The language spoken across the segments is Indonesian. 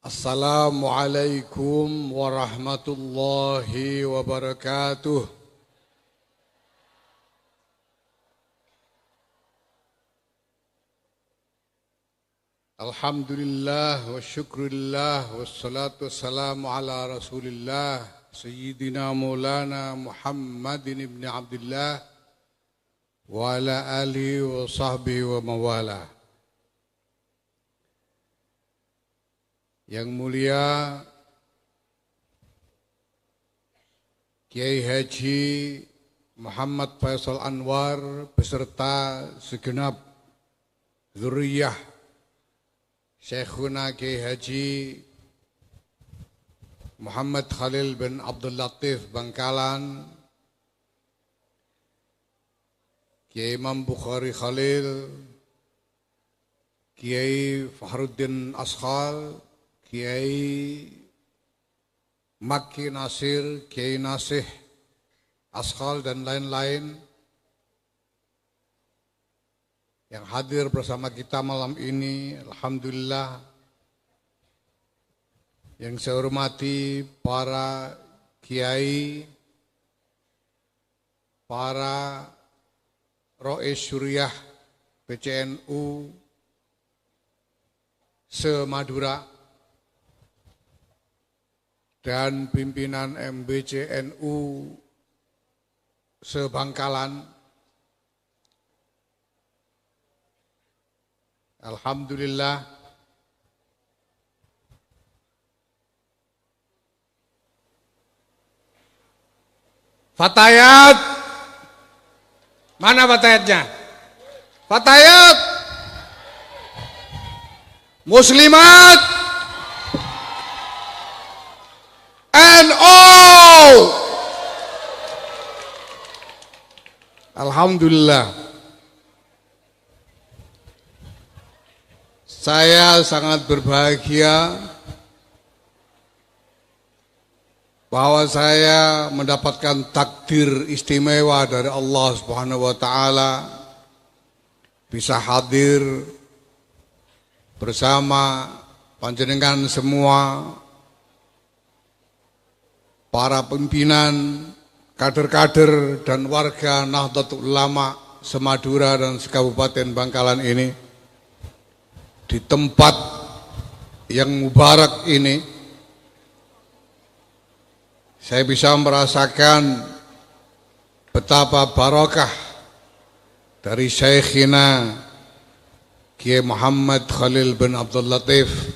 Assalamualaikum warahmatullahi wabarakatuh. Alhamdulillah wa syukurillah wassalatu wassalamu ala rasulillah Sayyidina Maulana Muhammadin ibn Abdullah wa ala alihi wa sahbihi wa mawala. Yang mulia Kiai Haji Muhammad Faisal Anwar beserta segenap zuriyah Syekhuna Kiai Haji Muhammad Khalil bin Abdul Latif Bangkalan, Kiai Imam Bukhari Khalil, Kiai Fahruddin Ashal, Kiai Makki Nasir, Kiai Nasih Ashal dan lain-lain yang hadir bersama kita malam ini. Alhamdulillah. Yang saya hormati para kiai, para rois syuriah PCNU se-Madura dan pimpinan MBCNU se-Bangkalan. Alhamdulillah. Fatayat, mana fatayatnya? Fatayat, muslimat, and all. Alhamdulillah. Saya sangat berbahagia bahwa saya mendapatkan takdir istimewa dari Allah Subhanahu wa taala bisa hadir bersama panjenengan semua, para pimpinan, kader-kader dan warga Nahdlatul Ulama se-Madura dan se-Kabupaten Bangkalan ini di tempat yang mubarak ini. Saya bisa merasakan betapa barakah dari Syekhina Kiai Muhammad Khalil bin Abdul Latif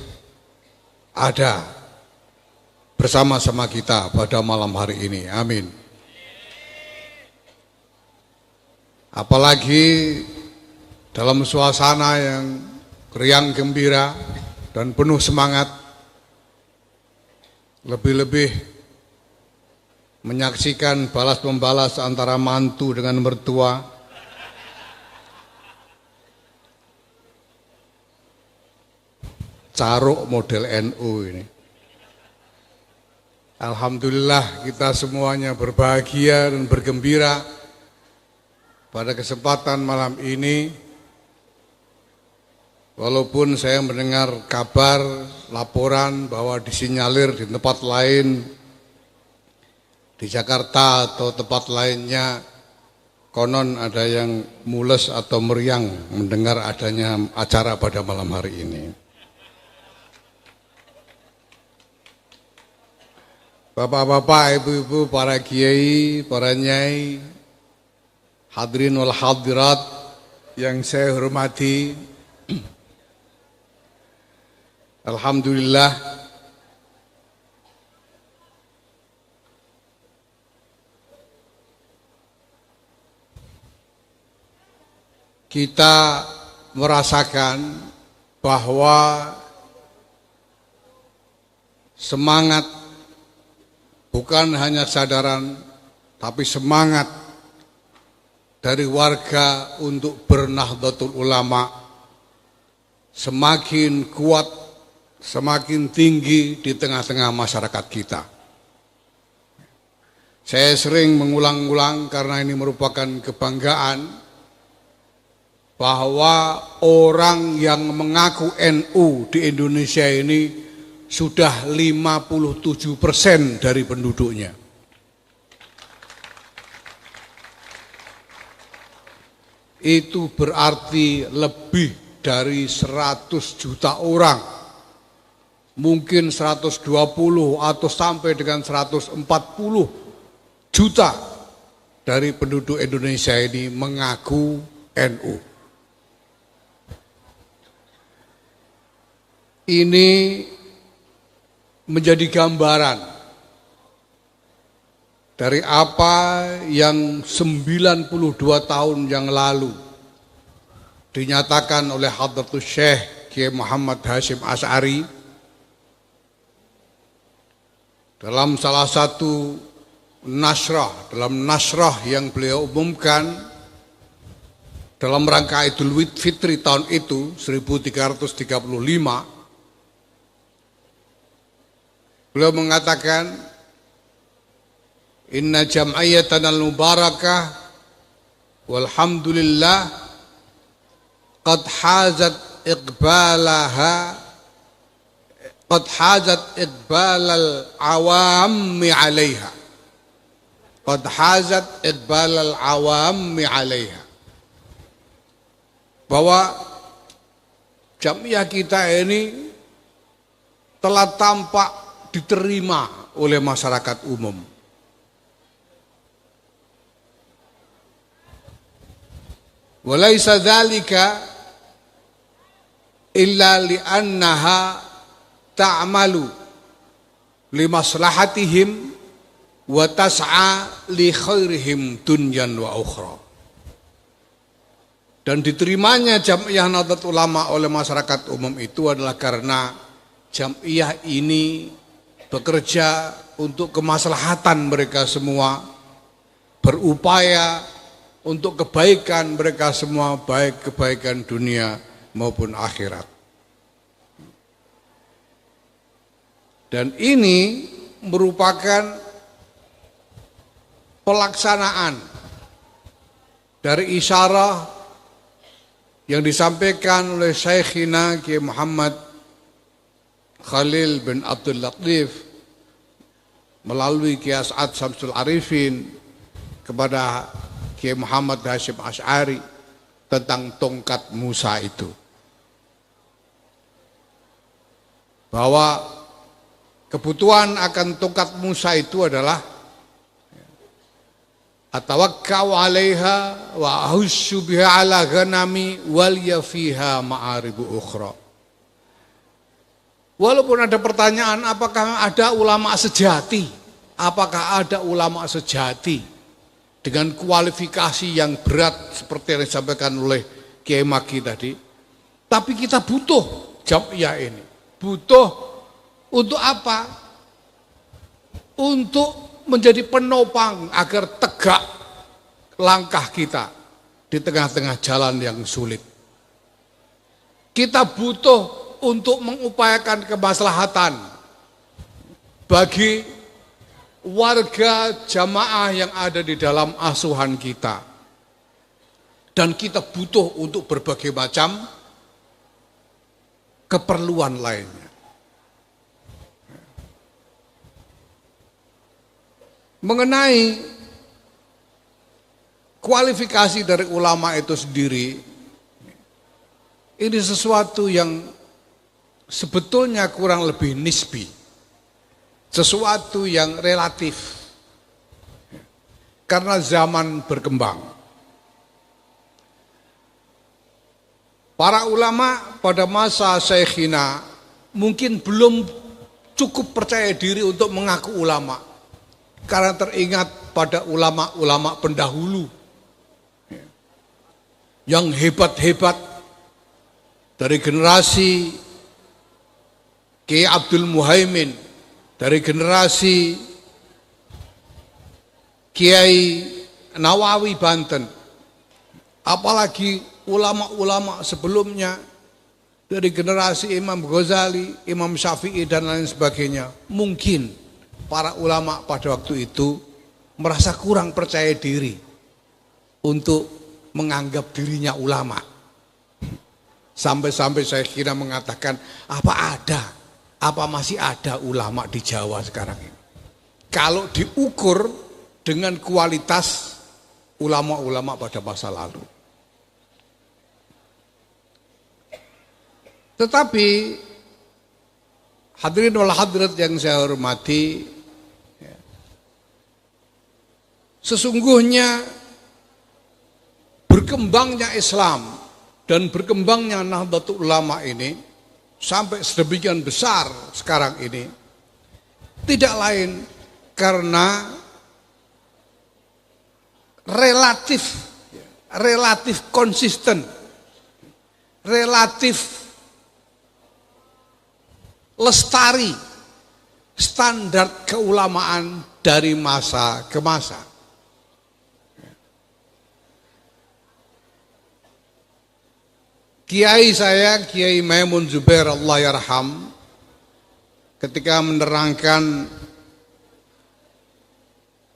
ada bersama-sama kita pada malam hari ini. Amin. Apalagi dalam suasana yang riang gembira dan penuh semangat, lebih-lebih menyaksikan balas-membalas antara mantu dengan mertua. Caruk model NU ini. Alhamdulillah kita semuanya berbahagia dan bergembira pada kesempatan malam ini. Walaupun saya mendengar kabar, laporan bahwa disinyalir di tempat lain, di Jakarta atau tempat lainnya, konon ada yang mules atau meriang mendengar adanya acara pada malam hari ini. Bapak-bapak, ibu-ibu, para kiai, para nyai, hadirin wal hadirat yang saya hormati, alhamdulillah kita merasakan bahwa semangat, bukan hanya sadaran, tapi semangat dari warga untuk bernahdlatul ulama semakin kuat, semakin tinggi di tengah-tengah masyarakat kita. Saya sering mengulang-ulang karena ini merupakan kebanggaan bahwa orang yang mengaku NU di Indonesia ini sudah 57% dari penduduknya. Itu berarti lebih dari 100 juta orang, mungkin 120 atau sampai dengan 140 juta dari penduduk Indonesia ini mengaku NU. Ini menjadi gambaran dari apa yang 92 tahun yang lalu dinyatakan oleh Hadratus Syekh Kiai Muhammad Hasyim Asy'ari dalam salah satu dalam nasrah yang beliau umumkan dalam rangka Idul Fitri tahun itu 1335. Beliau mengatakan, inna jam'iyatan al-mubarakah walhamdulillah qad hazat iqbalal awammi 'alaiha. Qad hazat iqbalal awammi 'alaiha. Bahwa jamiah kita ini telah tampak diterima oleh masyarakat umum. Walaisa dzalika illa li'annaha ta'malu limaslahatihim wa tas'a li khairihim dunyan wa ukhra. Dan diterimanya Jamiah Nahdlatul Ulama oleh masyarakat umum itu adalah karena Jamiah ini bekerja untuk kemaslahatan mereka semua, berupaya untuk kebaikan mereka semua, baik kebaikan dunia maupun akhirat. Dan ini merupakan pelaksanaan dari isyarah yang disampaikan oleh Syekhina Kiai Muhammad Khalil bin Abdul Latif melalui Kiai As'ad Syamsul Arifin kepada Kiai Muhammad Hasyim Asy'ari tentang tongkat Musa itu. Bahwa kebutuhan akan tongkat Musa itu adalah atawakkau 'alaiha wa ahussu biha 'ala ghanami wal yafiha ma'aribu ukhra. Walaupun ada pertanyaan apakah ada ulama sejati? Apakah ada ulama sejati dengan kualifikasi yang berat seperti yang disampaikan oleh Kiai Maki tadi? Tapi kita butuh jamiah ini. Butuh untuk apa? Untuk menjadi penopang agar tegak langkah kita di tengah-tengah jalan yang sulit. Kita butuh untuk mengupayakan kemaslahatan bagi warga jamaah yang ada di dalam asuhan kita. Dan kita butuh untuk berbagai macam keperluan lainnya. Mengenai kualifikasi dari ulama itu sendiri, ini sesuatu yang sebetulnya kurang lebih nisbi, sesuatu yang relatif, karena zaman berkembang. Para ulama pada masa Syekhina mungkin belum cukup percaya diri untuk mengaku ulama, karena teringat pada ulama-ulama pendahulu yang hebat-hebat dari generasi Kiai Abdul Muhaimin, dari generasi Kiai Nawawi Banten, apalagi ulama-ulama sebelumnya dari generasi Imam Ghazali, Imam Syafi'i dan lain sebagainya. Mungkin para ulama pada waktu itu merasa kurang percaya diri untuk menganggap dirinya ulama. Sampai-sampai saya kira mengatakan, apa ada apa masih ada ulama di Jawa sekarang ini? Kalau diukur dengan kualitas ulama-ulama pada masa lalu. Tetapi hadirin wal hadirat yang saya hormati, sesungguhnya berkembangnya Islam dan berkembangnya Nahdlatul Ulama ini sampai sedemikian besar sekarang ini tidak lain karena relatif konsisten, relatif lestari standar keulamaan dari masa ke masa. Kiai saya, Kiai Maimun Zubair Allah yarham, ketika menerangkan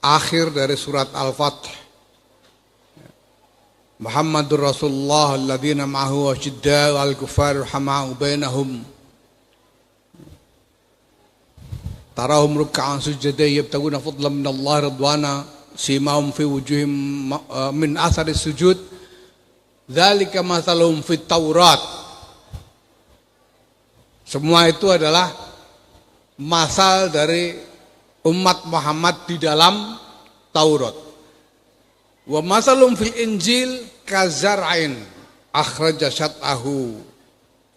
akhir dari surat Al-Fath, Muhammadur Rasulullah alladzina ma'ahu wasyidda'u al-kuffar rahama'u bainahum tarahum ruk'an sujada yabtaguna fadlan minallahi ridwana simahum fi wujuhim min athari sujud dzalika mathaluhum fit Taurat. Semua itu adalah masal dari umat Muhammad di dalam Taurat. Wa mathalum fil Injil kazar'in akhraja syat'ahu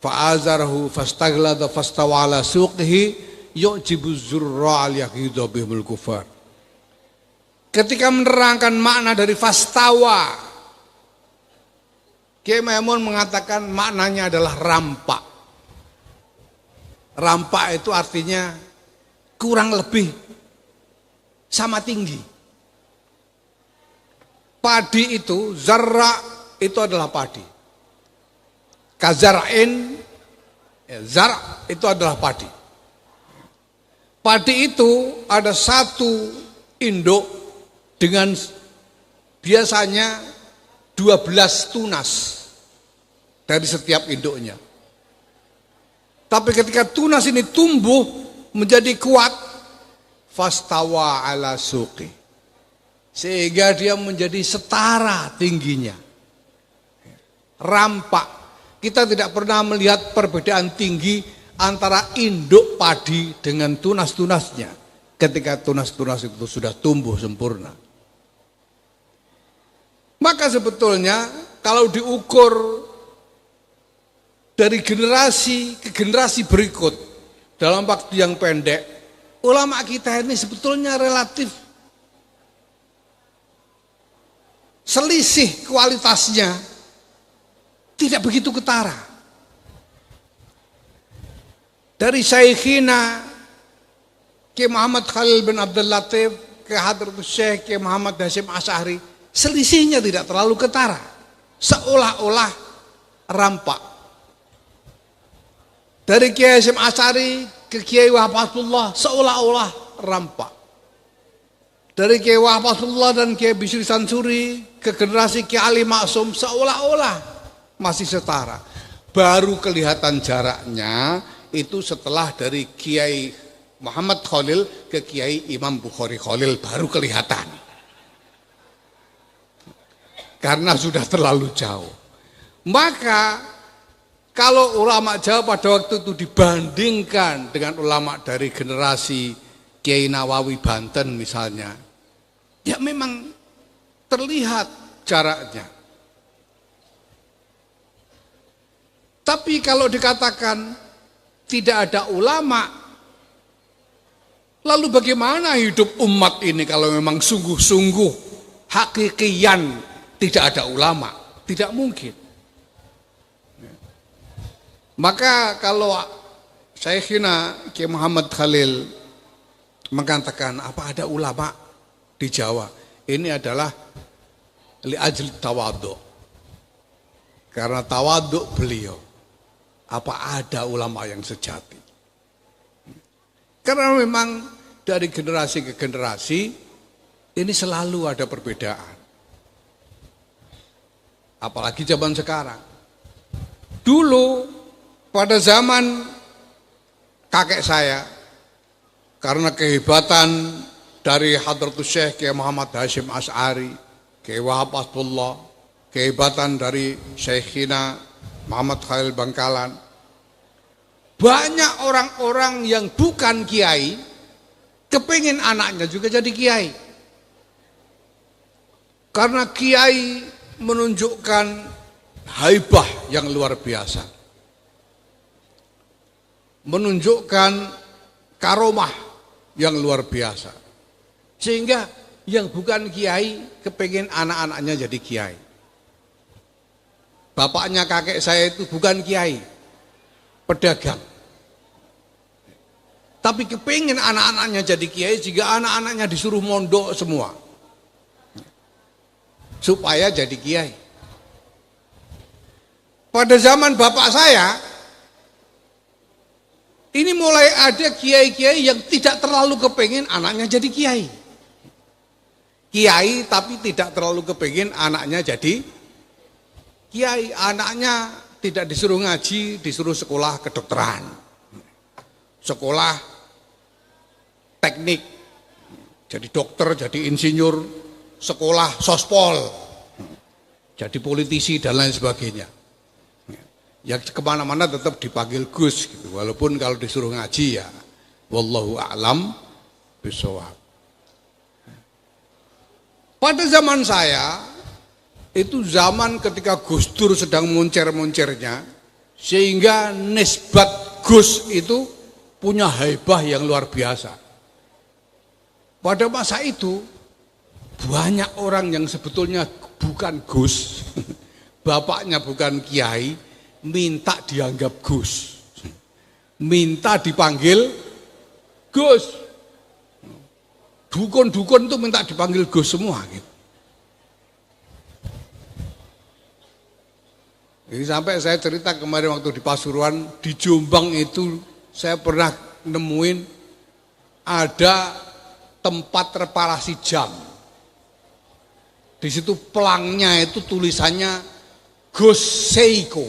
fa'azarahu fastaghlada fastawa ala suqihi yu'jibu zurra al-yaghidha bihimul kufar. Ketika menerangkan makna dari fastawa, Kiai Maimun mengatakan maknanya adalah rampak. Rampak itu artinya kurang lebih sama tinggi. Padi itu, zarra itu adalah padi. Kazar'in, zar' itu adalah padi. Padi itu ada satu induk dengan biasanya 12 tunas dari setiap induknya. Tapi ketika tunas ini tumbuh menjadi kuat, fastawa ala suqi, sehingga dia menjadi setara tingginya. Rampak. Kita tidak pernah melihat perbedaan tinggi antara induk padi dengan tunas-tunasnya ketika tunas-tunas itu sudah tumbuh sempurna. Maka sebetulnya kalau diukur dari generasi ke generasi berikut dalam waktu yang pendek, ulama kita ini sebetulnya relatif selisih kualitasnya tidak begitu ketara. Dari Syekhina Kiai Muhammad Khalil bin Abdul Latif ke Hadratus Syekh Kiai Muhammad Hasyim Asy'ari, selisihnya tidak terlalu ketara, seolah-olah rampak. Dari Kiai Hasyim Asy'ari ke Kiai Wahabatullah seolah-olah rampak. Dari Kiai Wahabatullah dan Kiai Bisri Sansuri ke generasi Kiai Ali Maksum seolah-olah masih setara. Baru kelihatan jaraknya itu setelah dari Kiai Muhammad Khalil ke Kiai Imam Bukhari Khalil baru kelihatan. Karena sudah terlalu jauh. Maka kalau ulama Jawa pada waktu itu dibandingkan dengan ulama dari generasi Kiai Nawawi Banten misalnya, ya memang terlihat jaraknya. Tapi kalau dikatakan tidak ada ulama, lalu bagaimana hidup umat ini kalau memang sungguh-sungguh hakikian tidak ada ulama? Tidak mungkin. Maka kalau Syekhina Kiai Muhammad Khalil mengatakan apa ada ulama di Jawa, ini adalah li ajli tawadhu. Karena tawadhu beliau, apa ada ulama yang sejati? Karena memang dari generasi ke generasi ini selalu ada perbedaan. Apalagi zaman sekarang. Dulu pada zaman kakek saya, karena kehebatan dari Hadratus Syekh Kiai Muhammad Hasyim Asy'ari, Kiai Wahab Asbullah, kehebatan dari Syekhina Muhammad Khalil Bangkalan. Banyak orang-orang yang bukan kiai kepingin anaknya juga jadi kiai. Karena kiai menunjukkan haibah yang luar biasa, menunjukkan karomah yang luar biasa, sehingga yang bukan kiai kepingin anak-anaknya jadi kiai. Bapaknya kakek saya itu bukan kiai, pedagang, tapi kepingin anak-anaknya jadi kiai, sehingga anak-anaknya disuruh mondok semua supaya jadi kiai. Pada zaman bapak saya, ini mulai ada kiai-kiai yang tidak terlalu kepingin anaknya jadi kiai. Kiai tapi tidak terlalu kepingin anaknya jadi kiai. Anaknya tidak disuruh ngaji, disuruh sekolah kedokteran, sekolah teknik, jadi dokter, jadi insinyur, sekolah sospol, jadi politisi dan lain sebagainya. Yang kemana-mana tetap dipanggil Gus gitu. Walaupun kalau disuruh ngaji ya wallahu a'lam bishawab. Pada zaman saya itu zaman ketika Gus Dur sedang moncer-moncernya, sehingga nisbat Gus itu punya haibah yang luar biasa. Pada masa itu banyak orang yang sebetulnya bukan Gus, bapaknya bukan kiai, minta dianggap Gus, minta dipanggil Gus. Dukun-dukun itu minta dipanggil Gus semua gitu. Jadi sampai saya cerita kemarin waktu di Pasuruan, di Jombang itu saya pernah nemuin ada tempat reparasi jam. Di situ pelangnya itu tulisannya Gus Seiko,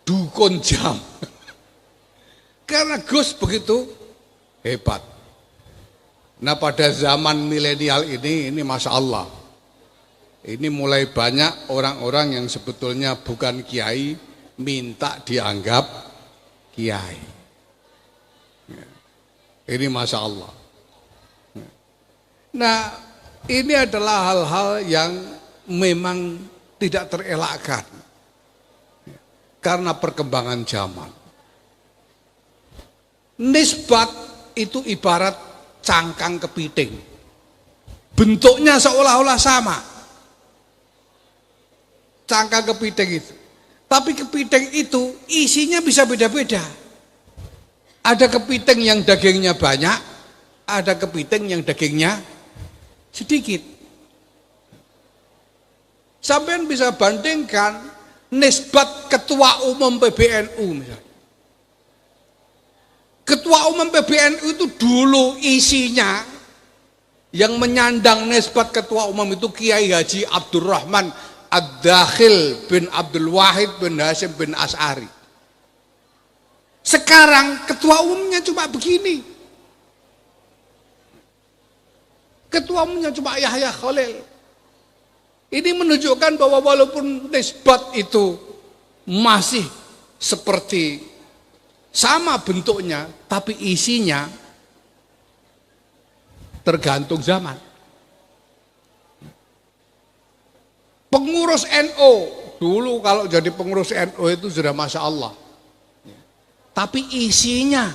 dukun jam. Karena Gus begitu hebat. Nah pada zaman milenial ini Masya Allah, ini mulai banyak orang-orang yang sebetulnya bukan kiai minta dianggap kiai. Ini Masya Allah. Nah ini adalah hal-hal yang memang tidak terelakkan karena perkembangan zaman. Nisbat itu ibarat cangkang kepiting, bentuknya seolah-olah sama, cangkang kepiting itu. Tapi kepiting itu isinya bisa beda-beda. Ada kepiting yang dagingnya banyak, ada kepiting yang dagingnya sedikit. Sampean bisa bandingkan nisbat ketua umum PBNU misalnya. Ketua umum PBNU itu dulu isinya yang menyandang nisbat ketua umum itu Kiai Haji Abdurrahman Ad-Dakhil bin Abdul Wahid bin Hasyim bin Asy'ari. Sekarang ketua umumnya cuma begini. Ketua umumnya cuma Yahya Khalil. Ini menunjukkan bahwa walaupun nisbat itu masih seperti sama bentuknya, tapi isinya tergantung zaman. Pengurus NU, dulu kalau jadi pengurus NU itu sudah Masya Allah. Tapi isinya,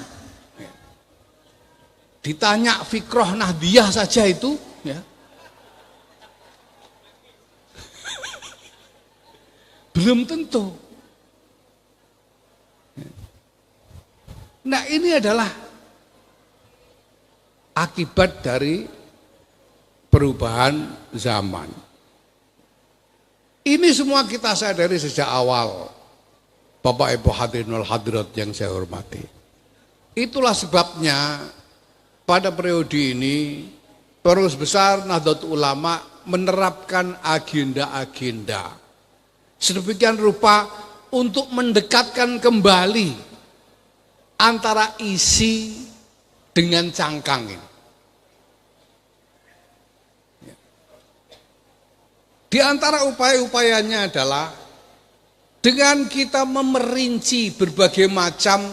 ditanya Fikroh Nahdiyah saja itu, ya, belum tentu. Nah ini adalah akibat dari perubahan zaman. Ini semua kita sadari sejak awal, Bapak Ibu hadirin wal hadirat yang saya hormati. Itulah sebabnya pada periode ini Pengurus Besar Nahdlatul Ulama menerapkan agenda-agenda sedemikian rupa untuk mendekatkan kembali antara isi dengan cangkang ini. Di antara upaya-upayanya adalah dengan kita memerinci berbagai macam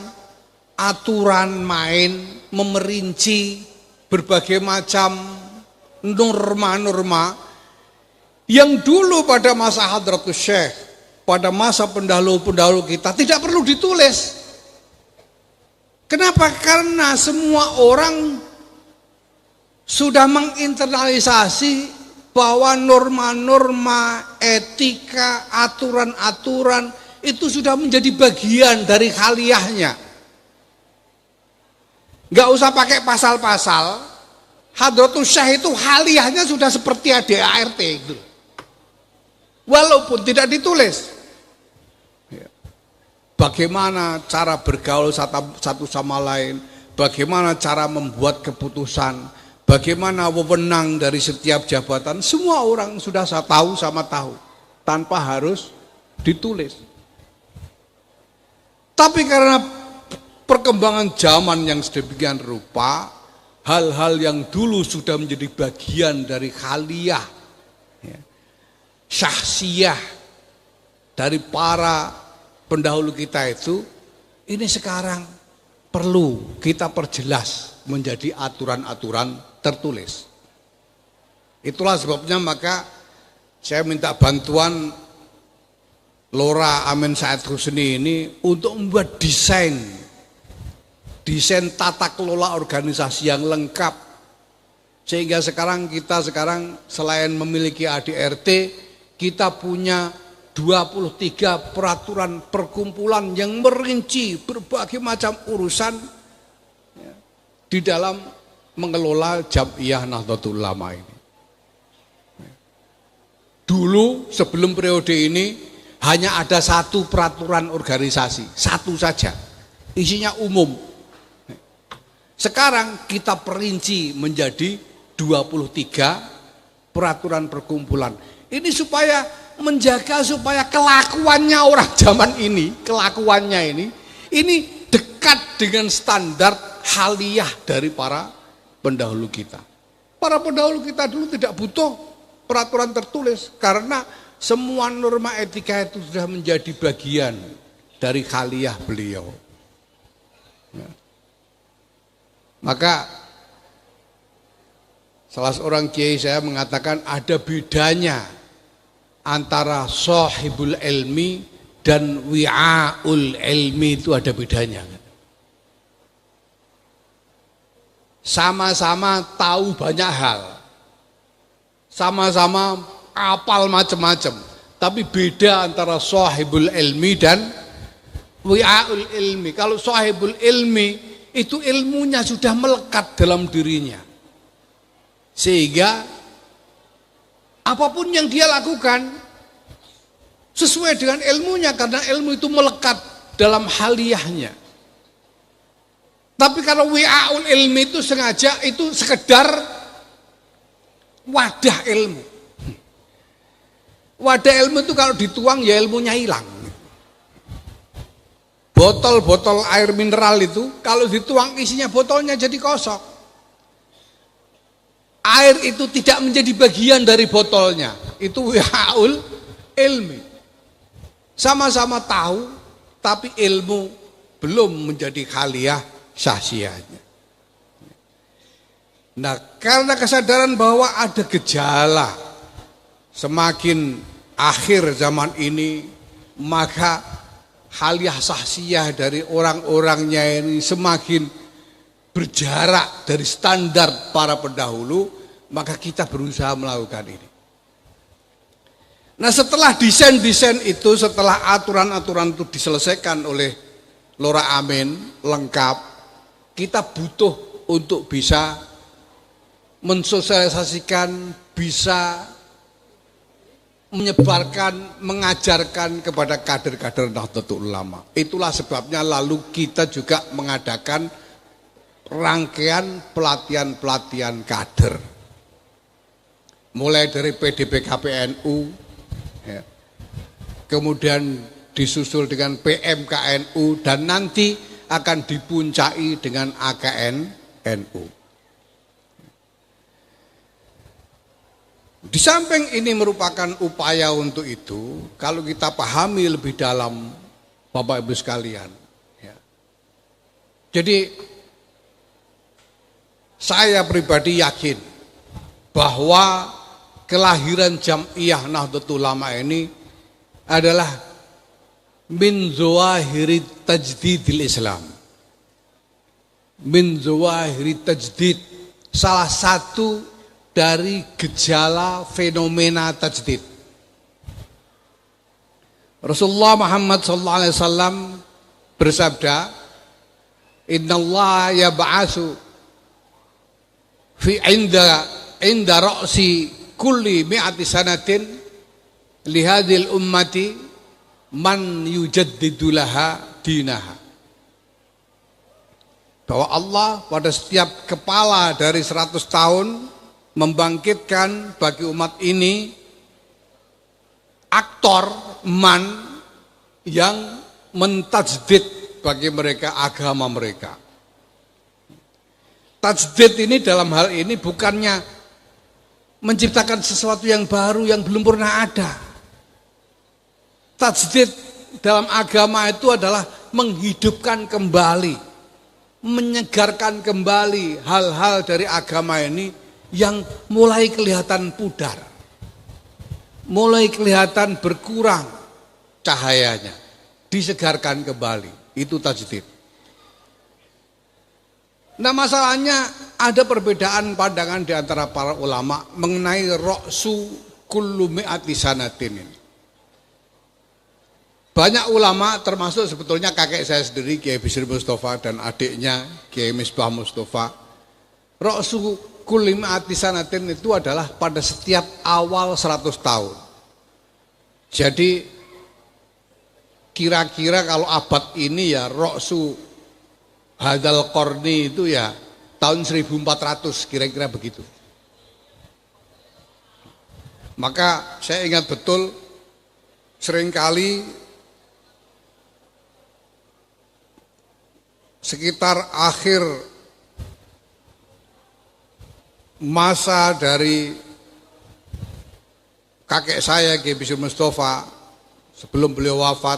aturan main, memerinci berbagai macam norma-norma yang dulu pada masa Hadratus Syekh, pada masa pendahulu-pendahulu kita tidak perlu ditulis. Kenapa? Karena semua orang sudah menginternalisasi bahwa norma-norma, etika, aturan-aturan itu sudah menjadi bagian dari khaliyahnya. Nggak usah pakai pasal-pasal. Hadratus Syekh itu khaliyahnya sudah seperti ADART gitu. Walaupun tidak ditulis. Bagaimana cara bergaul satu sama lain, bagaimana cara membuat keputusan, bagaimana wewenang dari setiap jabatan, semua orang sudah tahu sama tahu, tanpa harus ditulis. Tapi karena perkembangan zaman yang sedemikian rupa, hal-hal yang dulu sudah menjadi bagian dari khaliyah, syahsiyah dari para pendahulu kita itu, ini sekarang perlu kita perjelas menjadi aturan-aturan tertulis. Itulah sebabnya maka saya minta bantuan Lora Amin Said Husni ini untuk membuat desain tata kelola organisasi yang lengkap, sehingga kita sekarang selain memiliki ADRT, kita punya 23 peraturan perkumpulan yang merinci berbagai macam urusan di dalam mengelola Jam'iyah Nahdlatul Ulama ini. Dulu sebelum periode ini hanya ada satu peraturan organisasi, satu saja, isinya umum. Sekarang kita perinci menjadi 23 peraturan perkumpulan. Ini supaya menjaga supaya kelakuannya orang zaman ini, ini dekat dengan standar khaliyah dari para pendahulu kita. Para pendahulu kita dulu tidak butuh peraturan tertulis karena semua norma etika itu sudah menjadi bagian dari khaliyah beliau. Maka salah seorang kiai saya mengatakan ada bedanya antara sahibul ilmi dan wi'aul ilmi, itu ada bedanya. Sama-sama tahu banyak hal, sama-sama apal macam-macam, tapi beda antara sahibul ilmi dan wi'aul ilmi. Kalau sahibul ilmi itu ilmunya sudah melekat dalam dirinya, sehingga apapun yang dia lakukan sesuai dengan ilmunya, karena ilmu itu melekat dalam haliyahnya. Tapi kalau wi'aul ilmi itu sengaja, itu sekedar wadah ilmu. Wadah ilmu itu kalau dituang ya ilmunya hilang. Botol-botol air mineral itu kalau dituang isinya botolnya jadi kosong. Air itu tidak menjadi bagian dari botolnya. Itu wi'aul ilmi. Sama-sama tahu, tapi ilmu belum menjadi khaliyah syahsiyahnya. Nah, karena kesadaran bahwa ada gejala semakin akhir zaman ini, maka khaliyah syahsiyah dari orang-orangnya ini semakin berjarak dari standar para pendahulu, maka kita berusaha melakukan ini. Nah, setelah desain-desain itu, setelah aturan-aturan itu diselesaikan oleh Lora Amin lengkap, kita butuh untuk bisa mensosialisasikan, bisa menyebarkan, mengajarkan kepada kader-kader Nahdlatul Ulama. Itulah sebabnya lalu kita juga mengadakan rangkaian pelatihan-pelatihan kader. Mulai dari PDPKPNU, kemudian disusul dengan PMKNU, dan nanti akan dipuncai dengan AKN NU. Di samping ini merupakan upaya untuk itu, kalau kita pahami lebih dalam, Bapak Ibu sekalian, ya. Jadi saya pribadi yakin bahwa kelahiran Jam'iyah Nahdlatul Ulama ini adalah min zawahiri tajdidil Islam. Min zawahiri tajdid, salah satu dari gejala fenomena tajdid. Rasulullah Muhammad SAW bersabda, Innallaha yab'atsu fi inda ra'si kulli mi'ati sanatin lihadil ummati man yujaddidu laha dinaha. Bahwa Allah pada setiap kepala dari 100 tahun membangkitkan bagi umat ini aktor man yang mentajdid bagi mereka agama mereka. Tajdid ini dalam hal ini bukannya menciptakan sesuatu yang baru yang belum pernah ada. Tajdid dalam agama itu adalah menghidupkan kembali, menyegarkan kembali hal-hal dari agama ini yang mulai kelihatan pudar, mulai kelihatan berkurang cahayanya, disegarkan kembali. Itu tajdid. Nah, masalahnya ada perbedaan pandangan di antara para ulama mengenai ra'su kullu mi'ati sanatin ini. Banyak ulama termasuk sebetulnya kakek saya sendiri Kiai Bisri Mustafa dan adiknya Kiai Misbah Mustafa, ra'su kulli mi'ati sanatin itu adalah pada setiap awal 100 tahun. Jadi kira-kira kalau abad ini ya ra'su hadal qarni itu ya tahun 1400 kira-kira begitu. Maka saya ingat betul seringkali sekitar akhir masa dari kakek saya Kiai Bisri Mustafa sebelum beliau wafat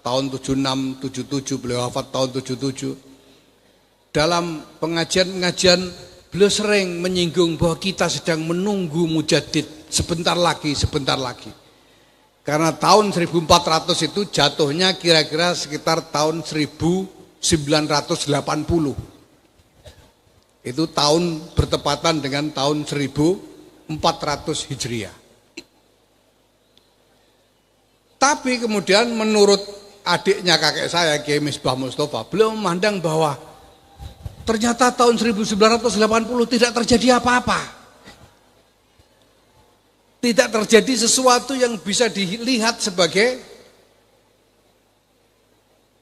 tahun 76, 77, beliau wafat tahun 77. Dalam pengajian-pengajian beliau sering menyinggung bahwa kita sedang menunggu mujaddid sebentar lagi. Karena tahun 1400 itu jatuhnya kira-kira sekitar tahun 1980. Itu tahun bertepatan dengan tahun 1400 Hijriah. Tapi kemudian menurut adiknya kakek saya Kiai Misbah Mustafa, beliau memandang bahwa ternyata tahun 1980 tidak terjadi apa-apa. Tidak terjadi sesuatu yang bisa dilihat sebagai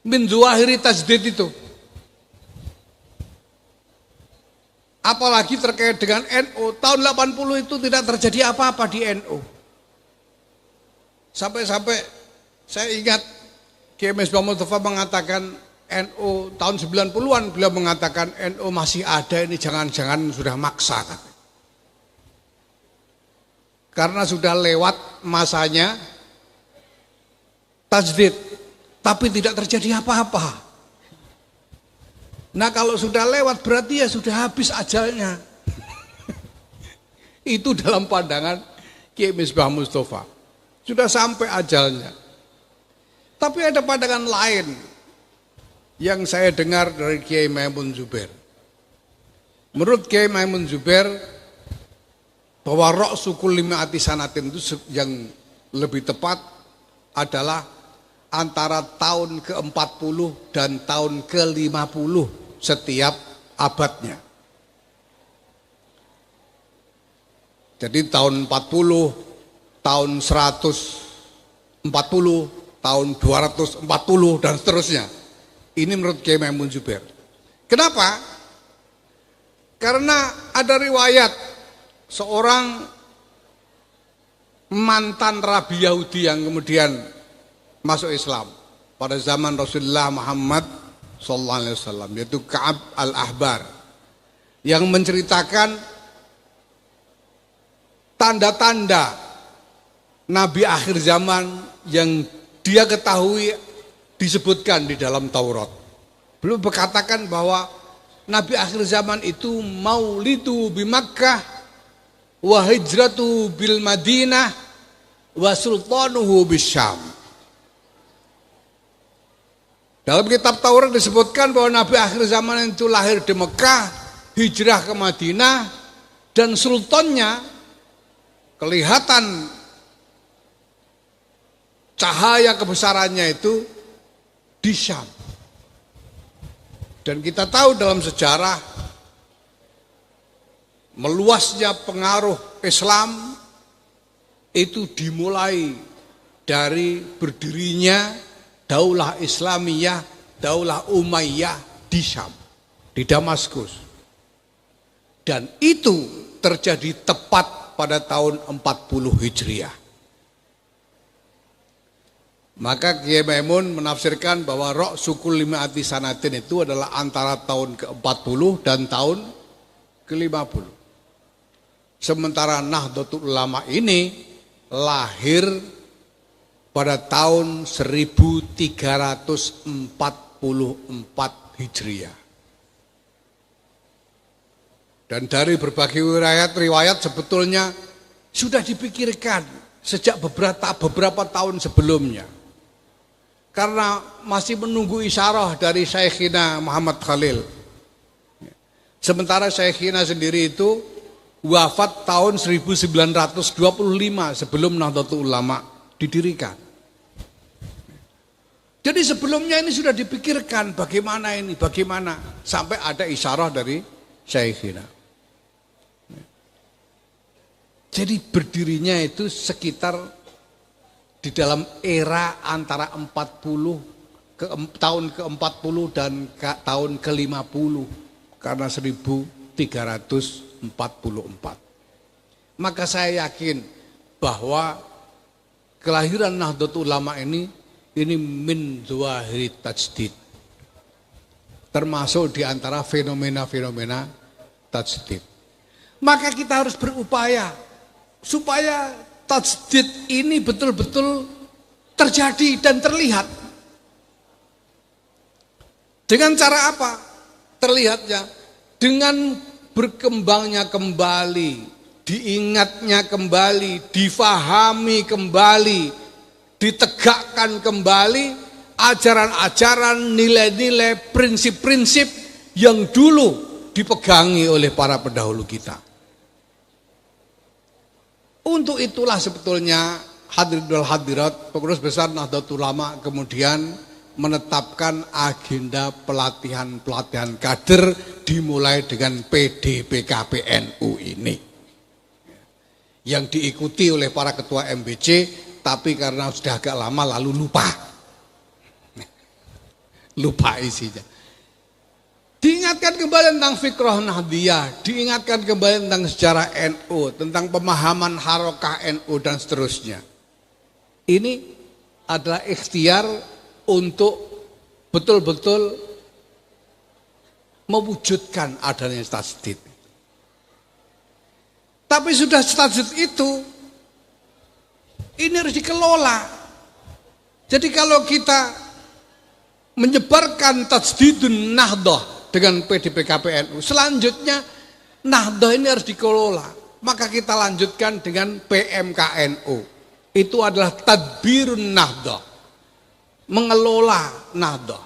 min zawahiri tajdid itu. Apalagi terkait dengan NU, tahun 80 itu tidak terjadi apa-apa di NU. Sampai-sampai saya ingat Kiai Misbah Mustafa mengatakan NU tahun 90-an, beliau mengatakan NU masih ada, ini jangan-jangan sudah maksa. Karena sudah lewat masanya tajdid, tapi tidak terjadi apa-apa. Nah, kalau sudah lewat berarti ya sudah habis ajalnya. Itu dalam pandangan Kiai Misbah Mustafa. Sudah sampai ajalnya. Tapi ada pandangan lain yang saya dengar dari Kiai Maimun Zubair. Menurut Kiai Maimun Zubair, bahwa ra'su kulli mi'ati sanatin itu yang lebih tepat adalah antara tahun ke-40 dan tahun ke-50 setiap abadnya. Jadi tahun 40, tahun 140, tahun 240 dan seterusnya. Ini menurut Kiai Maimun Zubair. Kenapa? Karena ada riwayat seorang mantan rabi Yahudi yang kemudian masuk Islam pada zaman Rasulullah Muhammad sallallahu alaihi wasallam, yaitu Ka'ab al-Ahbar, yang menceritakan tanda-tanda Nabi akhir zaman yang dia ketahui disebutkan di dalam Taurat. Beliau berkatakan bahwa Nabi akhir zaman itu maulidu bi Makkah wa hijratu bil Madinah wa sultanuhu bisyam. Dalam kitab Taurat disebutkan bahwa Nabi akhir zaman itu lahir di Mekah, hijrah ke Madinah, dan sultannya kelihatan cahaya kebesarannya itu di Syam. Dan kita tahu dalam sejarah meluasnya pengaruh Islam itu dimulai dari berdirinya Daulah Islamiyah, Daulah Umayyah di Syam, di Damaskus. Dan itu terjadi tepat pada tahun 40 Hijriah. Maka Kiai Maimun menafsirkan bahwa Rok Sukul Limi'ati Sanatin itu adalah antara tahun ke-40 dan tahun ke-50. Sementara Nahdlatul Ulama ini lahir pada tahun 1344 Hijriah. Dan dari berbagai riwayat sebetulnya sudah dipikirkan sejak beberapa tahun sebelumnya. Karena masih menunggu isyarah dari Syekhina Muhammad Khalil. Sementara Syekhina sendiri itu wafat tahun 1925 sebelum Nahdlatul Ulama didirikan. Jadi sebelumnya ini sudah dipikirkan bagaimana sampai ada isyarah dari Syekhina. Jadi berdirinya itu sekitar di dalam era antara tahun ke-40 dan tahun ke-50 karena 1344. Maka saya yakin bahwa kelahiran Nahdlatul Ulama ini min zawahiri tajdid. Termasuk di antara fenomena-fenomena tajdid. Maka kita harus berupaya supaya tajdid ini betul-betul terjadi dan terlihat. Dengan cara apa terlihatnya? Dengan berkembangnya kembali, diingatnya kembali, difahami kembali, ditegakkan kembali ajaran-ajaran, nilai-nilai, prinsip-prinsip yang dulu dipegangi oleh para pendahulu kita. Untuk itulah sebetulnya hadirin wal hadirat, pengurus besar Nahdlatul Ulama kemudian menetapkan agenda pelatihan kader dimulai dengan PDPKPNU ini. Yang diikuti oleh para ketua MBC, tapi karena sudah agak lama lalu lupa isinya. Diingatkan kembali tentang fikrah Nahdiyah, diingatkan kembali tentang sejarah NU, tentang pemahaman harokah NU dan seterusnya. Ini adalah ikhtiar untuk betul-betul mewujudkan adanya tajdid. Tapi sudah tajdid itu, ini harus dikelola. Jadi kalau kita menyebarkan tajdidun Nahdlah dengan PDPKPNU, selanjutnya Nahdlah ini harus dikelola. Maka kita lanjutkan dengan PMKNU. Itu adalah tadbirun Nahdlah, mengelola Nahdlah.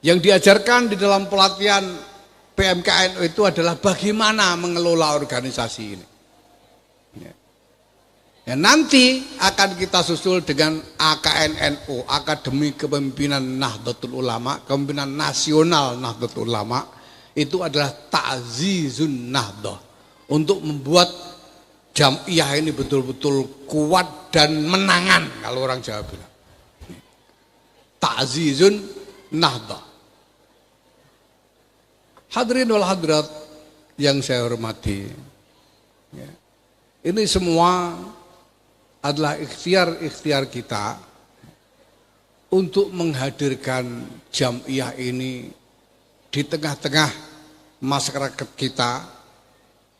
Yang diajarkan di dalam pelatihan PMKNU itu adalah bagaimana mengelola organisasi ini. Ya, nanti akan kita susul dengan AKNNU, Akademi Kepemimpinan Nahdlatul Ulama, Kepemimpinan Nasional Nahdlatul Ulama. Itu adalah ta'zizun Nahdlah, untuk membuat jam'iyah ini betul-betul kuat dan menangan, kalau orang Jawa bilang. Ta'zizun Nahdlah. Hadirin wal hadirat yang saya hormati, ya, ini semua adalah ikhtiar-ikhtiar kita untuk menghadirkan Jam'iyah ini di tengah-tengah masyarakat kita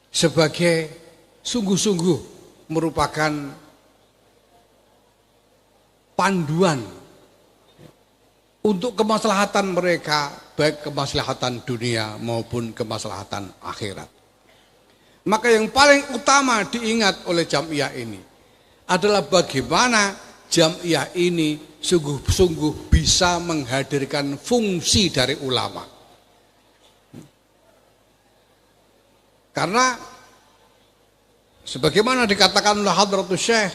sebagai sungguh-sungguh merupakan panduan untuk kemaslahatan mereka, baik kemaslahatan dunia maupun kemaslahatan akhirat. Maka yang paling utama diingat oleh Jam'iyah ini adalah bagaimana Jam'iyah ini sungguh-sungguh bisa menghadirkan fungsi dari ulama. Karena sebagaimana dikatakan oleh Hadratus Syekh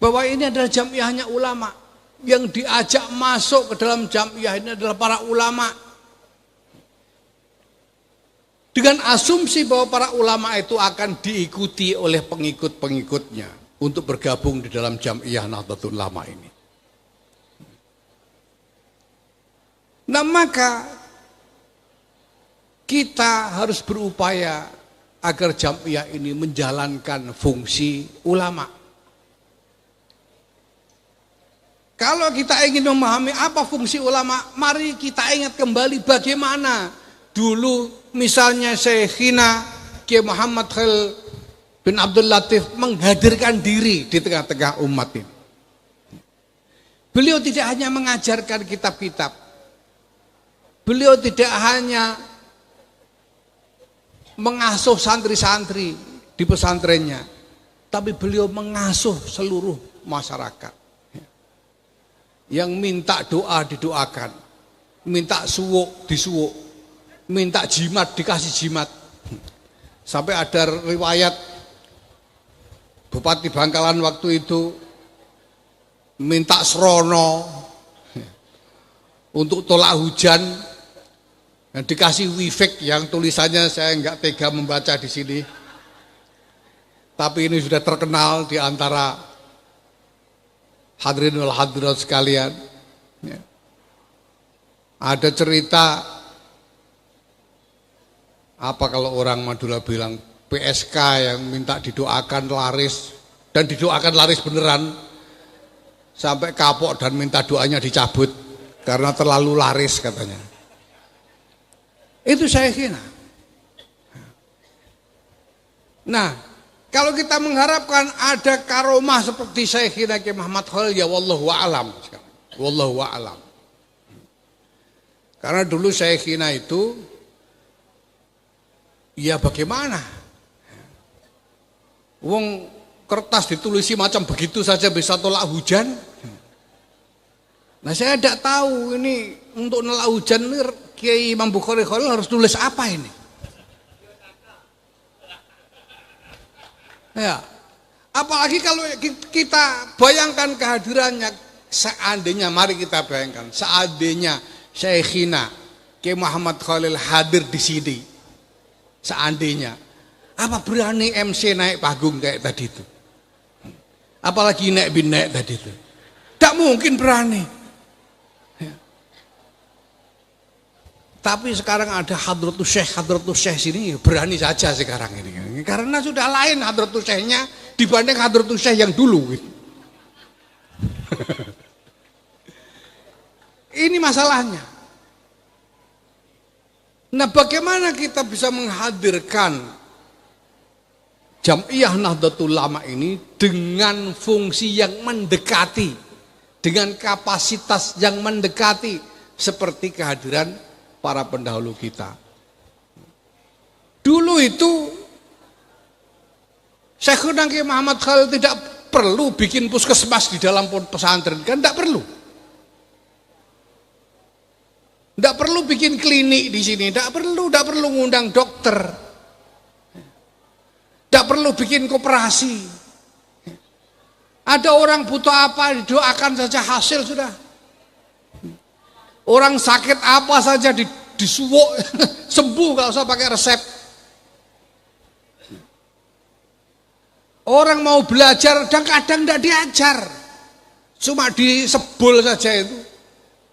bahwa ini adalah Jam'iyahnya ulama. Yang diajak masuk ke dalam Jam'iyah ini adalah para ulama. Dengan asumsi bahwa para ulama itu akan diikuti oleh pengikut-pengikutnya untuk bergabung di dalam Jam'iyah Nahdlatul Ulama ini. Nah, maka kita harus berupaya agar Jam'iyah ini menjalankan fungsi ulama. Kalau kita ingin memahami apa fungsi ulama, mari kita ingat kembali bagaimana dulu misalnya Syekhina Kiai Muhammad Khalil bin Abdul Latif menghadirkan diri di tengah-tengah umat ini. Beliau tidak hanya mengajarkan kitab-kitab, beliau tidak hanya mengasuh santri-santri di pesantrennya, tapi beliau mengasuh seluruh masyarakat. Yang minta doa didoakan, minta suwuk disuwuk, minta jimat dikasih jimat. Sampai ada riwayat Bupati Bangkalan waktu itu minta srono untuk tolak hujan, dan dikasih wifek yang tulisannya saya enggak tega membaca di sini. Tapi ini sudah terkenal di antara hadirin wal hadirat sekalian. Ya. Ada cerita apa kalau orang Madura bilang PSK yang minta didoakan laris, dan didoakan laris beneran sampai kapok dan minta doanya dicabut karena terlalu laris katanya. Itu saya kira. Nah, kalau kita mengharapkan ada karomah seperti Syekhina Kiai Muhammad Khalil, ya wallahu a'lam. Wallahu a'lam. Karena dulu Syekhina itu ya bagaimana? Wong kertas ditulisi macam begitu saja bisa tolak hujan. Nah, saya tidak tahu ini untuk nolak hujan Kiai Imam Bukhari Khalil harus tulis apa ini? Ya, apalagi kalau kita bayangkan kehadirannya, seandainya, mari kita bayangkan, seandainya Syekhina Kiai Muhammad Khalil hadir di sini, seandainya, apa berani MC naik panggung kayak tadi itu? Apalagi naik bin naik tadi itu? Tak mungkin berani. Ya. Tapi sekarang ada Hadratus Syekh sini berani saja sekarang ini. Karena sudah lain Hadratus Syekhnya dibanding Hadratus Syekh yang dulu. Ini masalahnya. Nah, bagaimana kita bisa menghadirkan Jam'iyah Nahdlatul Ulama ini dengan fungsi yang mendekati, dengan kapasitas yang mendekati seperti kehadiran para pendahulu kita. Dulu itu Syekhuna Kiai Muhammad Khalil tidak perlu bikin puskesmas di dalam pesantren, kan tidak perlu. Tidak perlu bikin klinik di sini, tidak perlu ngundang dokter. Tidak perlu bikin koperasi. Ada orang butuh apa, didoakan saja hasil sudah. Orang sakit apa saja disuwuk sembuh, gak usah pakai resep. Orang mau belajar dan kadang tidak diajar, cuma disebul saja itu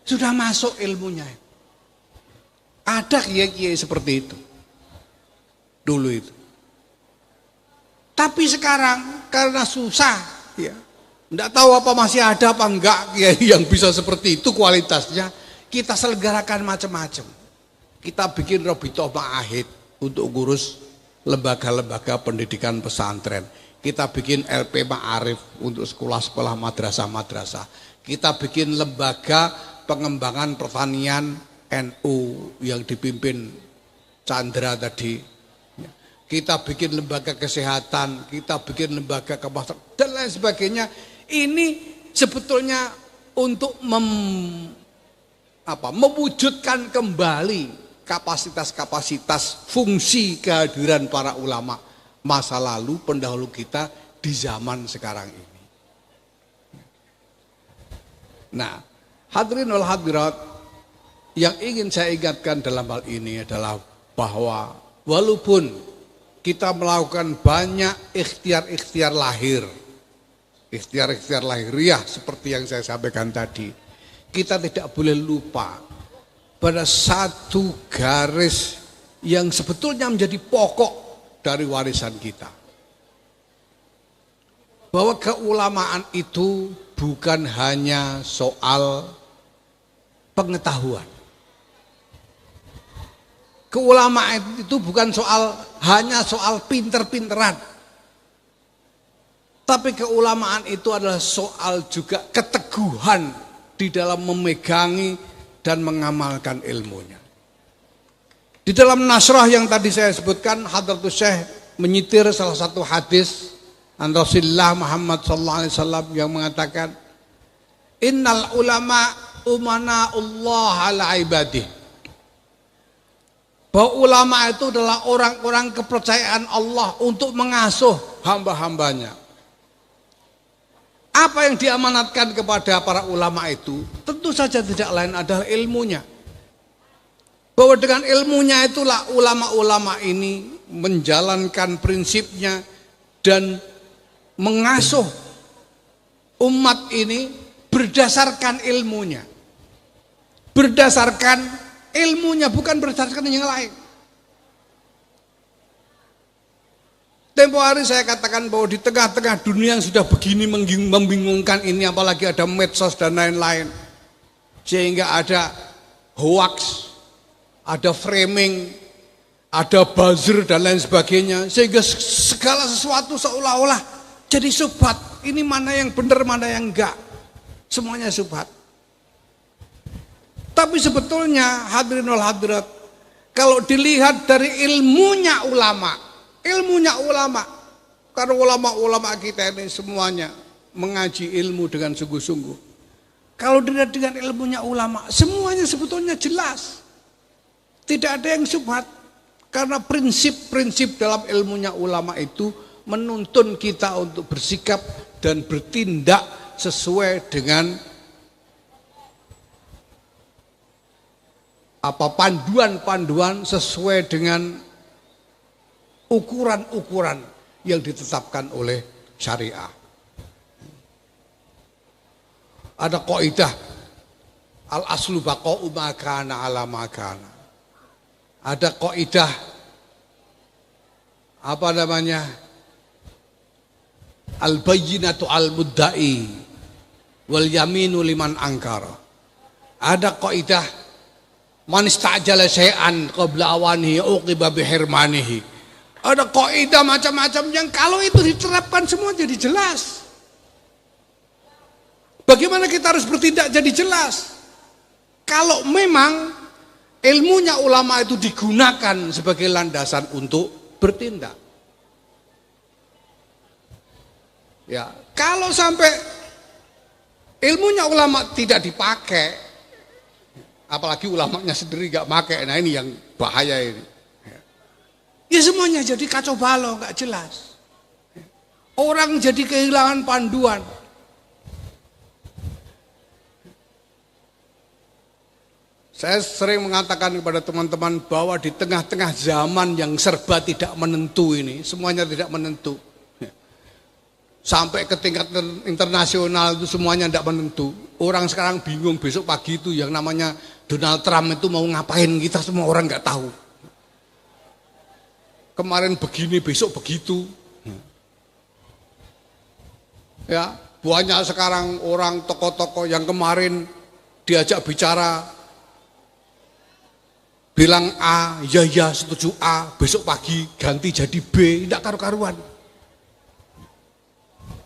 sudah masuk ilmunya. Ada kiai-kiai seperti itu dulu itu. Tapi sekarang karena susah, ya, Enggak tahu apa masih ada apa enggak kiai yang bisa seperti itu kualitasnya. Kita selenggarakan macam-macam. Kita bikin Robitoh Ma'ahid untuk ngurus lembaga-lembaga pendidikan pesantren. Kita bikin LP Ma'arif untuk sekolah-sekolah madrasah-madrasah. Kita bikin lembaga pengembangan pertanian NU yang dipimpin Chandra tadi. Kita bikin lembaga kesehatan, kita bikin lembaga kemasan dan lain sebagainya. Ini sebetulnya untuk mewujudkan kembali kapasitas-kapasitas fungsi kehadiran para ulama masa lalu pendahulu kita di zaman sekarang ini. Nah, hadirin wal hadirat, yang ingin saya ingatkan dalam hal ini adalah bahwa walaupun kita melakukan banyak ikhtiar-ikhtiar lahir, ikhtiar-ikhtiar lahiriah seperti yang saya sampaikan tadi, kita tidak boleh lupa pada satu garis yang sebetulnya menjadi pokok dari warisan kita. Bahwa keulamaan itu bukan hanya soal pengetahuan. Keulamaan itu bukan hanya soal pinter-pinteran. Tapi keulamaan itu adalah soal juga keteguhan di dalam memegangi dan mengamalkan ilmunya. Di dalam nasrah yang tadi saya sebutkan, Hadratus Syekh menyitir salah satu hadis an Rasulullah Muhammad sallallahu alaihi wasallam yang mengatakan, innal ulama umana'ullah ala ibadih. Bahwa ulama itu adalah orang-orang kepercayaan Allah untuk mengasuh hamba-hambanya. Apa yang diamanatkan kepada para ulama itu tentu saja tidak lain adalah ilmunya. Bahwa dengan ilmunya itulah ulama-ulama ini menjalankan prinsipnya dan mengasuh umat ini berdasarkan ilmunya. Berdasarkan ilmunya, bukan berdasarkan yang lain. Tempo hari saya katakan bahwa di tengah-tengah dunia yang sudah begini membingungkan ini, apalagi ada medsos dan lain-lain, sehingga ada hoax, ada framing, ada buzzer dan lain sebagainya, sehingga segala sesuatu seolah-olah jadi subhat. Ini mana yang benar, mana yang enggak, semuanya subhat. Tapi sebetulnya hadirin wal hadirat, kalau dilihat dari ilmunya ulama, karena ulama-ulama kita ini semuanya mengaji ilmu dengan sungguh-sungguh. Kalau dilihat dengan ilmunya ulama, semuanya sebetulnya jelas. Tidak ada yang subhat. Karena prinsip-prinsip dalam ilmunya ulama itu menuntun kita untuk bersikap dan bertindak sesuai dengan panduan-panduan, sesuai dengan ukuran-ukuran yang ditetapkan oleh syariah. Ada kaidah al-aslu baqa'u ma kana ala ma kana. Ada kaidah al-bayyinatu al-mudda'i wal yaminu liman angkara. Ada kaidah man istajala syai'an qabla awanihi uqiba bihirmanihi. Ada kaidah macam-macam yang kalau itu diterapkan semua jadi jelas. Bagaimana kita harus bertindak jadi jelas? Kalau memang ilmunya ulama itu digunakan sebagai landasan untuk bertindak. Ya, kalau sampai ilmunya ulama tidak dipakai, apalagi ulamanya sendiri nggak pakai, nah ini yang bahaya ini. Ya semuanya jadi kacau balau, nggak jelas. Orang jadi kehilangan panduan. Saya sering mengatakan kepada teman-teman bahwa di tengah-tengah zaman yang serba tidak menentu ini, semuanya tidak menentu. Sampai ke tingkat internasional itu semuanya tidak menentu. Orang sekarang bingung besok pagi itu yang namanya Donald Trump itu mau ngapain, kita semua orang nggak tahu. Kemarin begini, besok begitu. Ya, Banyak sekarang orang tokoh-tokoh yang kemarin diajak bicara bilang A, ya setuju A, besok pagi ganti jadi B, tidak karu-karuan.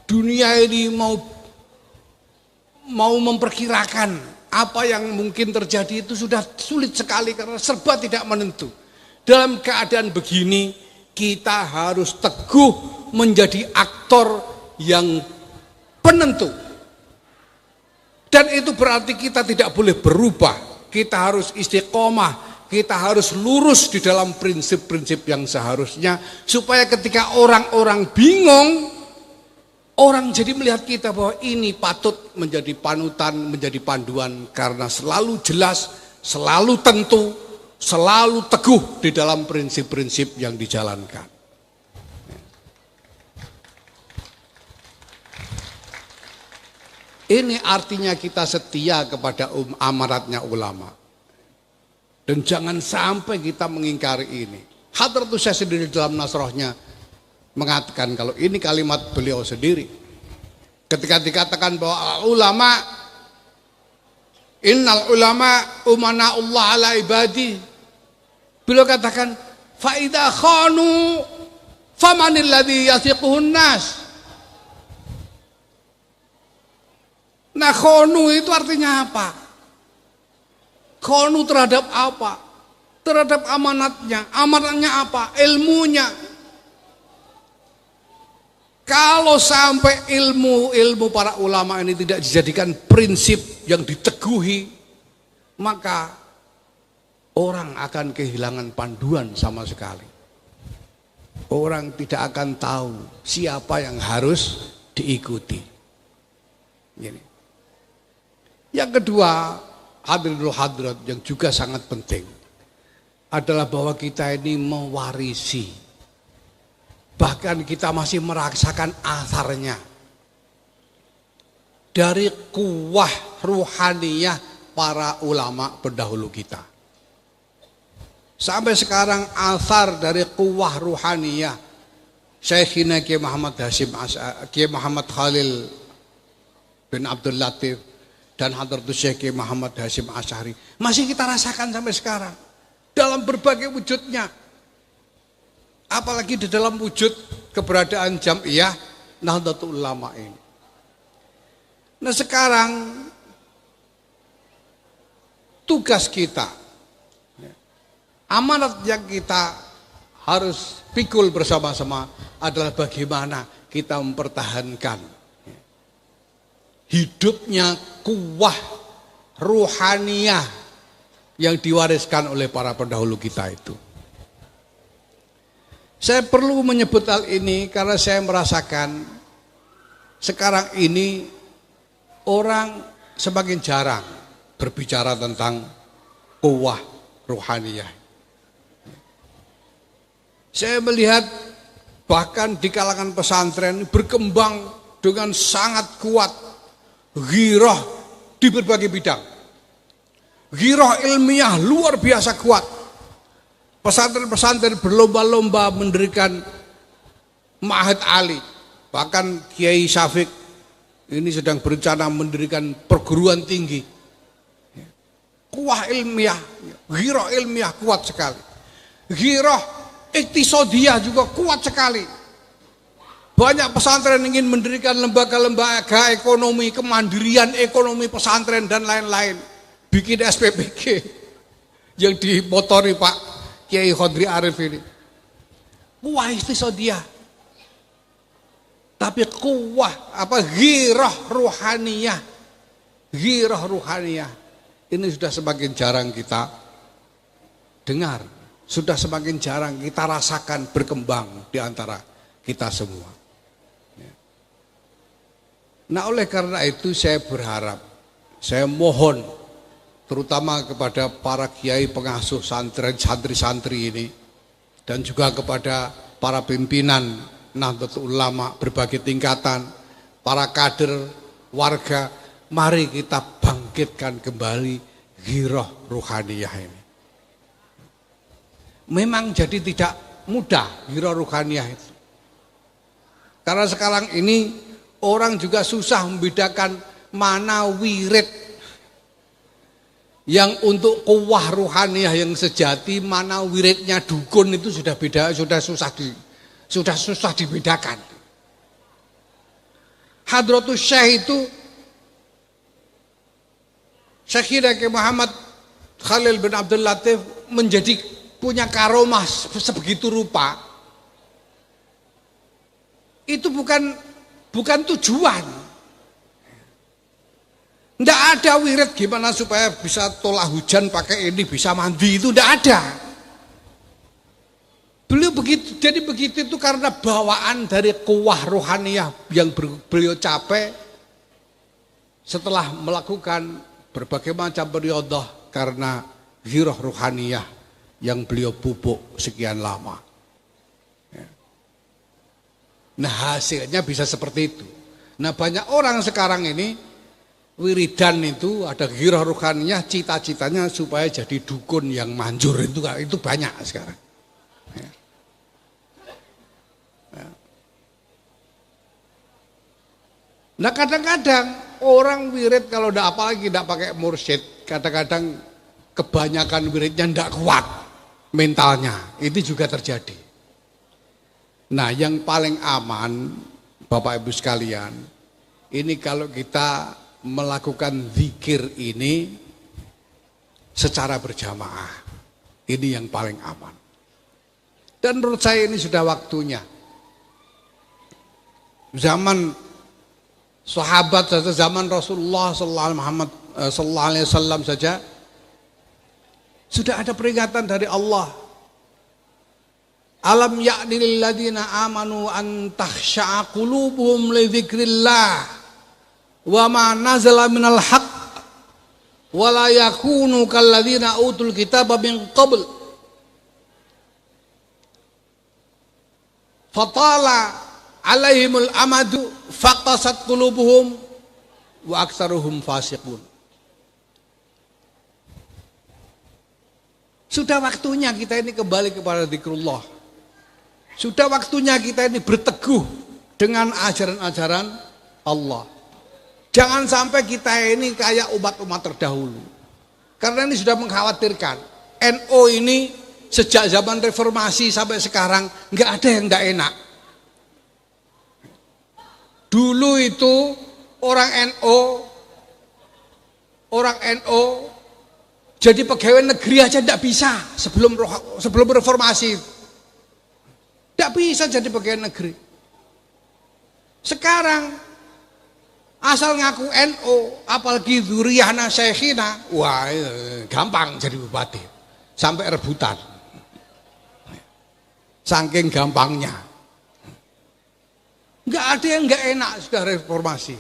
Dunia ini mau memperkirakan apa yang mungkin terjadi itu sudah sulit sekali karena serba tidak menentu. Dalam keadaan begini kita harus teguh menjadi aktor yang penentu. Dan itu berarti kita tidak boleh berubah. Kita harus istiqomah. Kita harus lurus di dalam prinsip-prinsip yang seharusnya. Supaya ketika orang-orang bingung, orang jadi melihat kita bahwa ini patut menjadi panutan, menjadi panduan. Karena selalu jelas, selalu tentu, selalu teguh di dalam prinsip-prinsip yang dijalankan. Ini artinya kita setia kepada amanatnya ulama. Dan jangan sampai kita mengingkari ini. Hadratus Syekh sendiri dalam nasrohnya mengatakan kalau ini kalimat beliau sendiri. Ketika dikatakan bahwa ulama, innal ulama umana'ullah ala ibadi. Beliau katakan, fa'idha khanu famanil ladhi yathiquhun nas. Nah khonu itu artinya apa? Khonu terhadap apa? Terhadap amanatnya. Amanatnya apa? Ilmunya. Kalau sampai ilmu para ulama ini tidak dijadikan prinsip yang diteguhi, maka orang akan kehilangan panduan sama sekali. Orang tidak akan tahu siapa yang harus diikuti. Gini. Yang kedua, hadirin hadirat yang juga sangat penting adalah bahwa kita ini mewarisi, bahkan kita masih merasakan asarnya dari kuwah ruhaniyah para ulama pendahulu kita. Sampai sekarang asar dari kuwah ruhaniyah Syekhina Kiai Muhammad Hasyim Kiai Muhammad Khalil bin Abdul Latif dan Hadratus Syekh Muhammad Hasyim Asy'ari masih kita rasakan sampai sekarang dalam berbagai wujudnya, apalagi di dalam wujud keberadaan Jam'iyah Nahdlatul Ulama ini. Nah sekarang tugas kita, amanat yang kita harus pikul bersama-sama adalah bagaimana kita mempertahankan hidupnya kuwah ruhaniyah yang diwariskan oleh para pendahulu kita itu. Saya perlu menyebut hal ini karena saya merasakan sekarang ini orang semakin jarang berbicara tentang kuwah ruhaniyah. Saya melihat bahkan di kalangan pesantren berkembang dengan sangat kuat ghirah di berbagai bidang. Ghirah ilmiah luar biasa kuat. Pesantren-pesantren berlomba-lomba mendirikan Ma'had Ali. Bahkan Kiai Syafiq ini sedang berencana mendirikan perguruan tinggi. Kuwah ilmiah, ghirah ilmiah kuat sekali. Ghirah iktisadiyah juga kuat sekali. Banyak pesantren ingin mendirikan lembaga-lembaga ekonomi, kemandirian ekonomi pesantren dan lain-lain. Bikin SPPG yang dimotori Pak Kiai Khodri Arif ini. Kuwah iktisadiyah. Tapi kuwah ghirah ruhaniyah. Ghirah ruhaniyah. Ini sudah semakin jarang kita dengar. Sudah semakin jarang kita rasakan berkembang di antara kita semua. Nah oleh karena itu saya berharap, saya mohon terutama kepada para kiai pengasuh santri-santri ini dan juga kepada para pimpinan Nahdlatul Ulama berbagai tingkatan, para kader warga, mari kita bangkitkan kembali ghirah ruhaniyah ini. Memang jadi tidak mudah ghirah ruhaniyah itu. Karena sekarang ini Orang juga susah membedakan mana wirid yang untuk kuwah ruhaniyah yang sejati, mana wiridnya dukun, itu sudah beda, sudah susah dibedakan. Hadratus Syekh itu Syekh Muhammad Khalil bin Abdul Latif menjadi punya karomah sebegitu rupa. Itu bukan tujuan. Tidak ada wirid gimana supaya bisa tolak hujan pakai ini, bisa mandi, itu tidak ada. Beliau begitu, jadi begitu itu karena bawaan dari kuwah rohaniyah yang beliau capai setelah melakukan berbagai macam periodah karena ghirah rohaniyah yang beliau pupuk sekian lama. Nah, hasilnya bisa seperti itu. Nah, banyak orang sekarang ini wiridan itu ada ghirah rohaniyah, cita-citanya supaya jadi dukun yang manjur, itu banyak sekarang. Nah, kadang-kadang orang wirid kalau apalagi tidak pakai mursyid, kadang-kadang kebanyakan wiridnya tidak kuat mentalnya, itu juga terjadi. Nah, yang paling aman Bapak Ibu sekalian, ini kalau kita melakukan zikir ini secara berjamaah, ini yang paling aman. Dan menurut saya ini sudah waktunya. Zaman sahabat saja, zaman Rasulullah sallallahu alaihi wasallam saja sudah ada peringatan dari Allah. Alam ya'ni lil ladzina amanu an takhsha'a qulubuhum li dzikrillah wa ma nazala minal haqq wa la yakunu kal ladzina utul kitaba min qabl fatala alaihimul amadu faqasat qulubuhum wa aktsaruhum fasiqun. Sudah waktunya kita ini kembali kepada zikrullah. Sudah waktunya kita ini berteguh dengan ajaran-ajaran Allah. Jangan sampai kita ini kayak umat-umat terdahulu. Karena ini sudah mengkhawatirkan. NU ini sejak zaman reformasi sampai sekarang nggak ada yang nggak enak. Dulu itu orang NU jadi pegawai negeri aja tidak bisa sebelum reformasi. Tidak bisa jadi pegawai negeri. Sekarang asal ngaku NU, apalagi dzuriyahna syekhina, wah gampang jadi bupati. Sampai rebutan. Saking gampangnya. Enggak ada yang enggak enak sudah reformasi.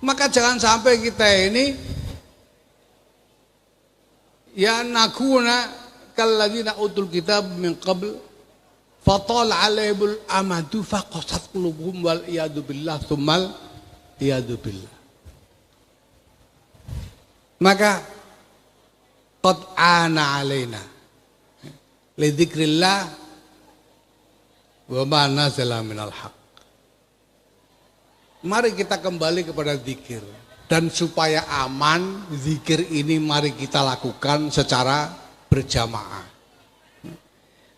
Maka jangan sampai kita ini ya nakuna kalladzina utul kitab min qabl fatal alaihimul amadu faqasat qulubuhum wal iyadu billah tsummal iyadu billah. Maka qad ana alaina li dzikrillah wa ma nazala minal haq. Mari kita kembali kepada zikir, dan supaya aman zikir ini mari kita lakukan secara berjamaah.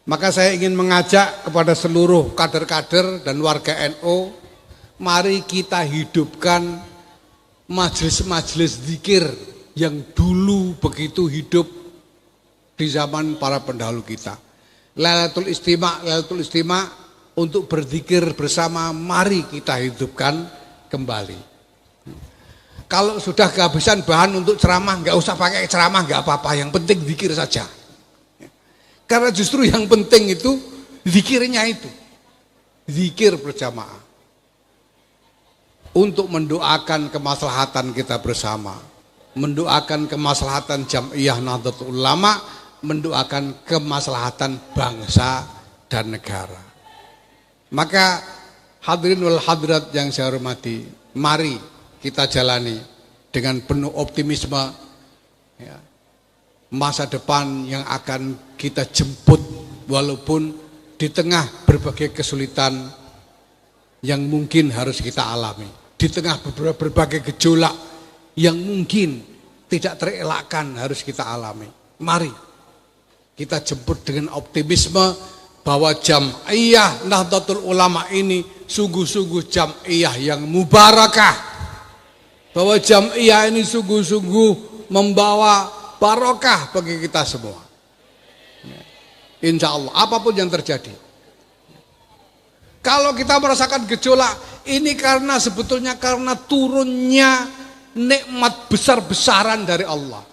Maka saya ingin mengajak kepada seluruh kader-kader dan warga NU, mari kita hidupkan majelis-majelis zikir yang dulu begitu hidup di zaman para pendahulu kita. Lailatul Istima untuk berzikir bersama, mari kita hidupkan kembali. Kalau sudah kehabisan bahan untuk ceramah, nggak usah pakai ceramah, nggak apa-apa, yang penting zikir saja. Karena justru yang penting itu zikirnya itu, zikir berjamaah untuk mendoakan kemaslahatan kita bersama, mendoakan kemaslahatan Jam'iyah Nahdlatul Ulama, mendoakan kemaslahatan bangsa dan negara. Maka hadirin wal hadirat yang saya hormati, mari kita jalani dengan penuh optimisme ya, masa depan yang akan kita jemput walaupun di tengah berbagai kesulitan yang mungkin harus kita alami. Di tengah berbagai gejolak yang mungkin tidak terelakkan harus kita alami. Mari kita jemput dengan optimisme bahwa Jam'iyah Nahdlatul Ulama ini sungguh-sungguh Jam'iyah yang mubarakah. Bahwa Jam'iyah ini sungguh-sungguh membawa barokah bagi kita semua. Insya Allah apapun yang terjadi. Kalau kita merasakan gejolak, ini karena sebetulnya karena turunnya nikmat besar-besaran dari Allah.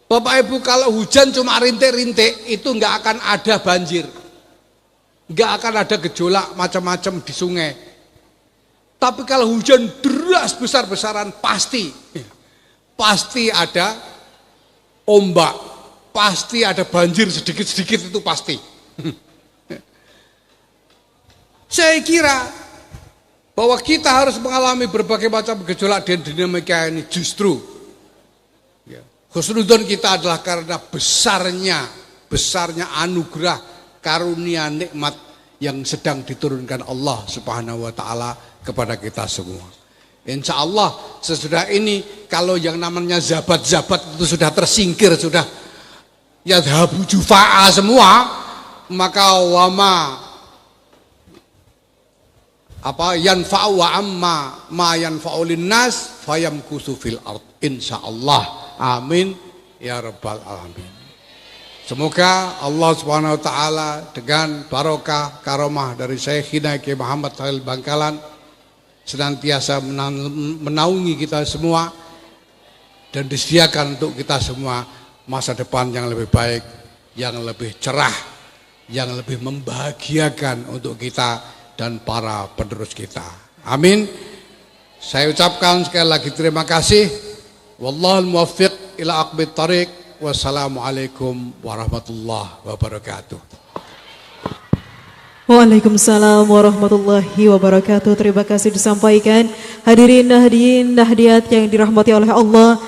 Bapak Ibu, kalau hujan cuma rintik-rintik, itu nggak akan ada banjir, nggak akan ada gejolak macam-macam di sungai. Tapi kalau hujan deras besar-besaran, pasti ada ombak, pasti ada banjir sedikit-sedikit, itu pasti. Saya kira bahwa kita harus mengalami berbagai macam gejolak dan dinamika ini justru husnudzon kita adalah karena besarnya anugerah karunia nikmat yang sedang diturunkan Allah Subhanahu wa taala kepada kita semua. Insya Allah sesudah ini kalau yang namanya zabat-zabat itu sudah tersingkir, sudah yadhabu jufa'a semua, maka wama yanfa'u wa amma ma yanfa'u linnas fayamkusu fil ard, insyaallah. Amin ya rabbal alamin. Semoga Allah Subhanahu wa taala dengan barokah karomah dari Syekhina Kiai Muhammad Khalil Bangkalan senantiasa menaungi kita semua dan disediakan untuk kita semua masa depan yang lebih baik, yang lebih cerah, yang lebih membahagiakan untuk kita dan para penerus kita. Amin. Saya ucapkan sekali lagi terima kasih. Wallahul muwaffiq ila aqbit thariq. Wassalamualaikum warahmatullahi wabarakatuh. Waalaikumsalam warahmatullahi wabarakatuh. Terima kasih disampaikan hadirin nahdiyin nahdiat yang dirahmati oleh Allah.